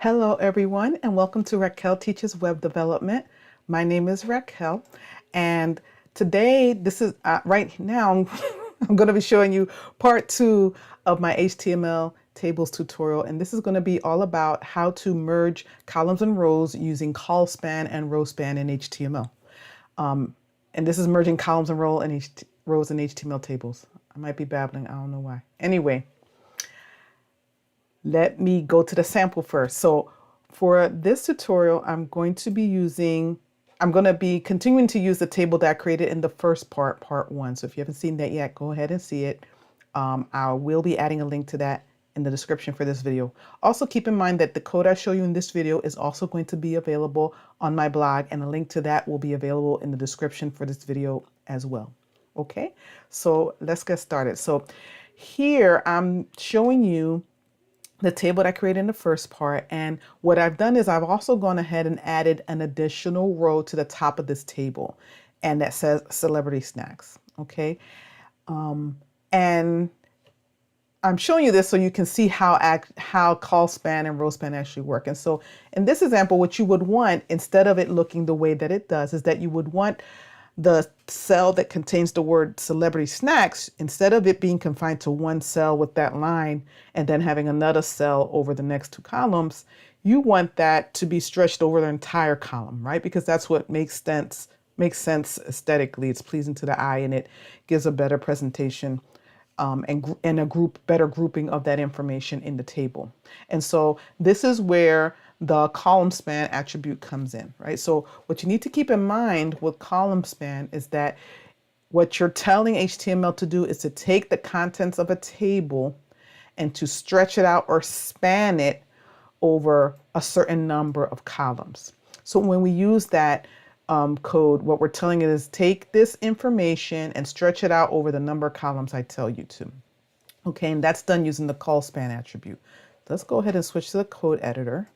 Hello everyone and welcome to Raquel Teaches Web Development. My name is Raquel and today right now I'm going to be showing you part 2 of my HTML tables tutorial, and this is going to be all about how to merge columns and rows using colspan and rowspan in HTML. And this is merging columns and rows in HTML tables. I might be babbling, I don't know why. Anyway, let me go to the sample first. So for this tutorial, I'm going to be continuing to use the table that I created in the first part 1. So if you haven't seen that yet, go ahead and see it. I will be adding a link to that in the description for this video. Also keep in mind that the code I show you in this video is also going to be available on my blog, and a link to that will be available in the description for this video as well. Okay, so let's get started. So here I'm showing you the table that I created in the first part, and what I've done is I've also gone ahead and added an additional row to the top of this table, and that says celebrity snacks. Okay, and I'm showing you this so you can see how colspan and rowspan actually work. And so in this example, what you would want, instead of it looking the way that it does, is that you would want the cell that contains the word celebrity snacks, instead of it being confined to one cell with that line and then having another cell over the next 2 columns, you want that to be stretched over the entire column, right? Because that's what makes sense aesthetically. It's pleasing to the eye and it gives a better presentation and a better grouping of that information in the table. And so this is where the column span attribute comes in, right? So what you need to keep in mind with column span is that what you're telling HTML to do is to take the contents of a table and to stretch it out or span it over a certain number of columns. So when we use that code, what we're telling it is take this information and stretch it out over the number of columns I tell you to. Okay, and that's done using the colspan attribute. Let's go ahead and switch to the code editor.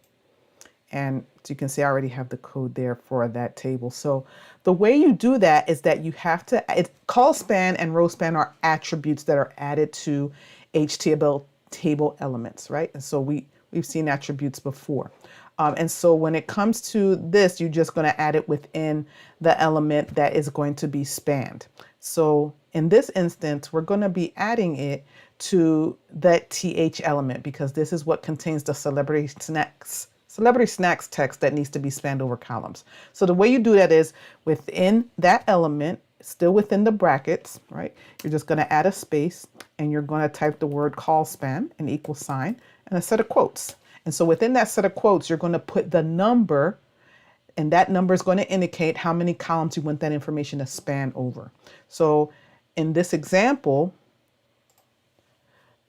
And as you can see, I already have the code there for that table. So the way you do that is that you have to, colspan and rowspan are attributes that are added to HTML table elements, right? And so we've seen attributes before. And so when it comes to this, you're just going to add it within the element that is going to be spanned. So in this instance, we're going to be adding it to that TH element because this is what contains the celebrity snacks text that needs to be spanned over columns. So the way you do that is within that element, still within the brackets, right? You're just going to add a space and you're going to type the word colspan, an equal sign, and a set of quotes. And so within that set of quotes, you're going to put the number, and that number is going to indicate how many columns you want that information to span over. So in this example,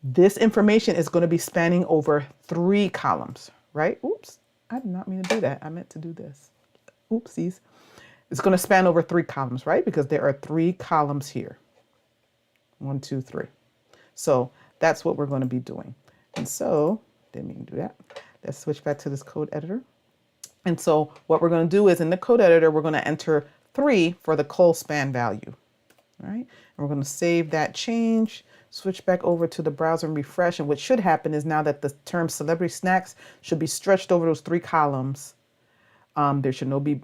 this information is going to be spanning over 3 columns, right? Oops, I did not mean to do that. I meant to do this. Oopsies. It's going to span over 3 columns, right? Because there are 3 columns here. 1, 2, 3. So that's what we're going to be doing. And so, didn't mean to do that. Let's switch back to this code editor. And so what we're going to do is in the code editor, we're going to enter 3 for the colspan value, right? And we're going to save that change, switch back over to the browser and refresh. And what should happen is now that the term celebrity snacks should be stretched over those 3 columns, there should not be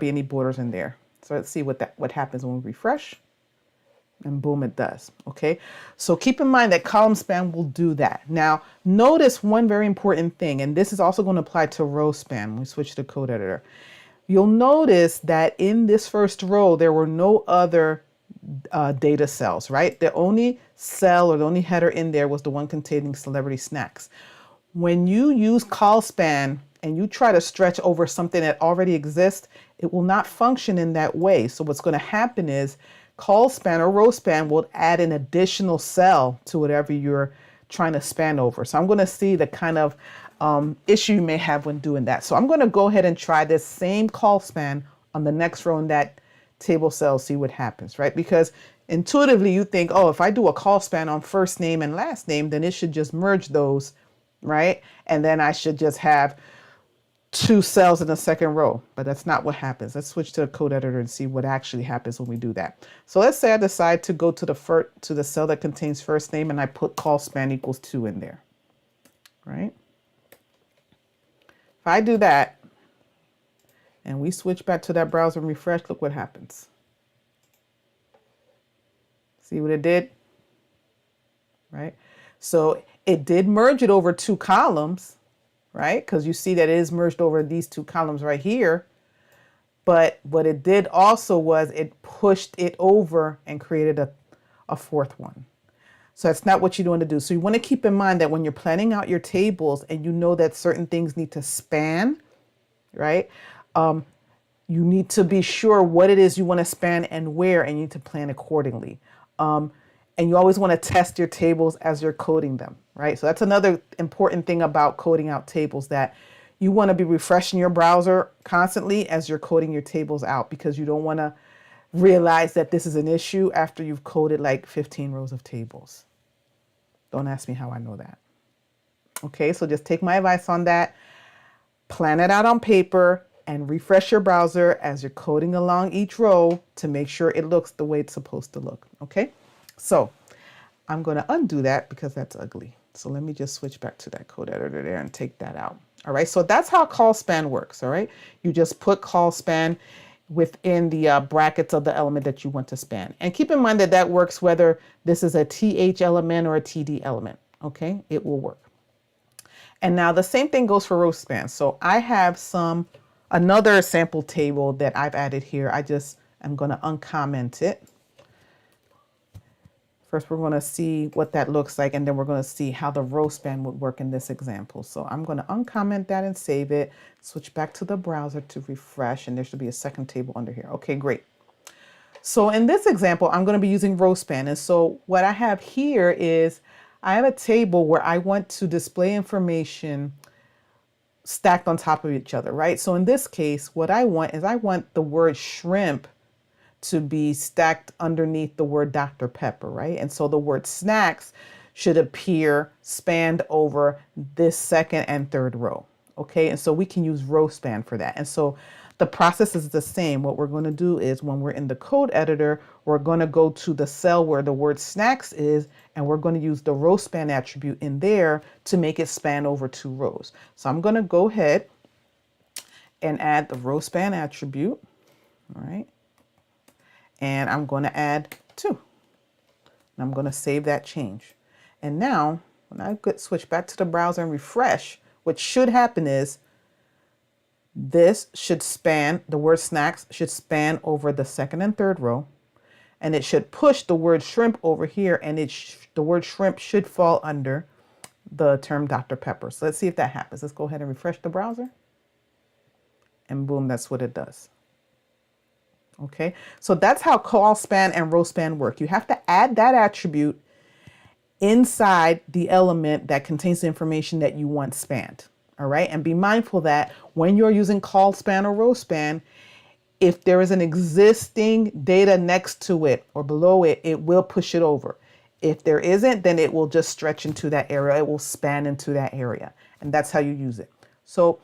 any borders in there. So let's see what happens when we refresh. And boom, it does. Okay, so keep in mind that column span will do that. Now, notice one very important thing, and this is also going to apply to rowspan when we switch to code editor. You'll notice that in this first row, there were no other data cells, right? The only cell or the only header in there was the one containing celebrity snacks. When you use colspan and you try to stretch over something that already exists, it will not function in that way. So what's going to happen is colspan or rowspan will add an additional cell to whatever you're trying to span over. So I'm going to see the kind of issue you may have when doing that. So I'm going to go ahead and try this same colspan on the next row in that table cell, see what happens, right? Because intuitively you think, oh, if I do a colspan on first name and last name, then it should just merge those, right? And then I should just have 2 cells in the second row, but that's not what happens. Let's switch to the code editor and see what actually happens when we do that. So let's say I decide to go to the cell that contains first name and I put colspan equals 2 in there, right? If I do that and we switch back to that browser and refresh, look what happens. See what it did? Right? So it did merge it over 2 columns, right? Because you see that it is merged over these 2 columns right here. But what it did also was it pushed it over and created a 4th one. So that's not what you want to do. So you want to keep in mind that when you're planning out your tables and you know that certain things need to span, right? You need to be sure what it is you want to span and where, and you need to plan accordingly. And you always want to test your tables as you're coding them, right? So that's another important thing about coding out tables, that you want to be refreshing your browser constantly as you're coding your tables out, because you don't want to realize that this is an issue after you've coded like 15 rows of tables. Don't ask me how I know that. Okay, so just take my advice on that. Plan it out on paper and refresh your browser as you're coding along each row to make sure it looks the way it's supposed to look. Okay, so I'm going to undo that because that's ugly. So let me just switch back to that code editor there and take that out. All right, so that's how colspan works. All right, you just put colspan within the brackets of the element that you want to span. And keep in mind that that works whether this is a TH element or a TD element. Okay, it will work. And now the same thing goes for rowspan. So I have another sample table that I've added here. I'm going to uncomment it. First, we're going to see what that looks like, and then we're going to see how the rowspan would work in this example. So I'm going to uncomment that and save it, switch back to the browser to refresh, and there should be a second table under here. Okay, great. So in this example, I'm going to be using rowspan. And so what I have here is I have a table where I want to display information stacked on top of each other, right? So in this case, what I want is the word shrimp to be stacked underneath the word Dr. Pepper, right? And so the word snacks should appear spanned over this second and third row, okay? And so we can use rowspan for that. And so the process is the same. What we're going to do is when we're in the code editor, we're going to go to the cell where the word snacks is, and we're going to use the rowspan attribute in there to make it span over 2 rows. So I'm going to go ahead and add the rowspan attribute, all right? And I'm going to add 2. And I'm going to save that change. And now when I switch back to the browser and refresh, what should happen is this should span, the word snacks should span over the second and third row, and it should push the word shrimp over here, and the word shrimp should fall under the term Dr. Pepper. So let's see if that happens. Let's go ahead and refresh the browser, and boom, that's what it does. Okay, so that's how colspan and rowspan work. You have to add that attribute inside the element that contains the information that you want spanned. All right, and be mindful that when you're using colspan or rowspan, if there is an existing data next to it or below it, it will push it over. If there isn't, then it will just stretch into that area. It will span into that area, and that's how you use it. So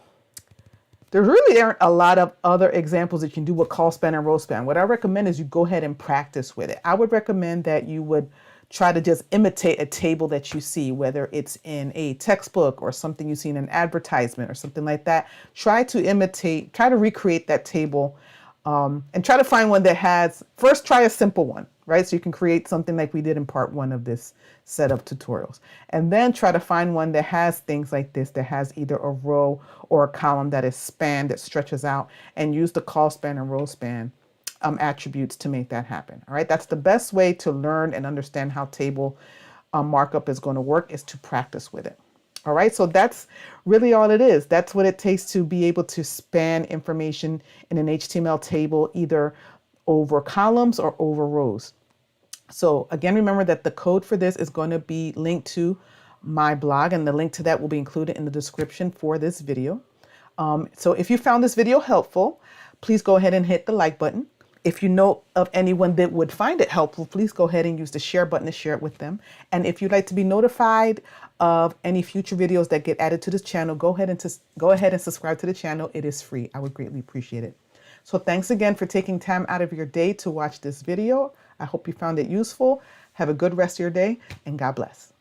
there really aren't a lot of other examples that you can do with colspan and rowspan. What I recommend is you go ahead and practice with it. I would recommend that you would try to just imitate a table that you see, whether it's in a textbook or something you see in an advertisement or something like that. Try to recreate that table, and try to find one that first try a simple one, right? So you can create something like we did in part 1 of this set of tutorials. And then try to find one that has things like this, that has either a row or a column that is spanned, that stretches out, and use the colspan and rowspan attributes to make that happen. All right, that's the best way to learn and understand how table markup is going to work, is to practice with it. All right, so that's really all it is. That's what it takes to be able to span information in an HTML table, either over columns or over rows. So again, remember that the code for this is going to be linked to my blog, and the link to that will be included in the description for this video. So if you found this video helpful, please go ahead and hit the like button. If you know of anyone that would find it helpful, please go ahead and use the share button to share it with them. And if you'd like to be notified of any future videos that get added to this channel, go ahead and subscribe to the channel. It is free. I would greatly appreciate it. So thanks again for taking time out of your day to watch this video. I hope you found it useful. Have a good rest of your day, and God bless.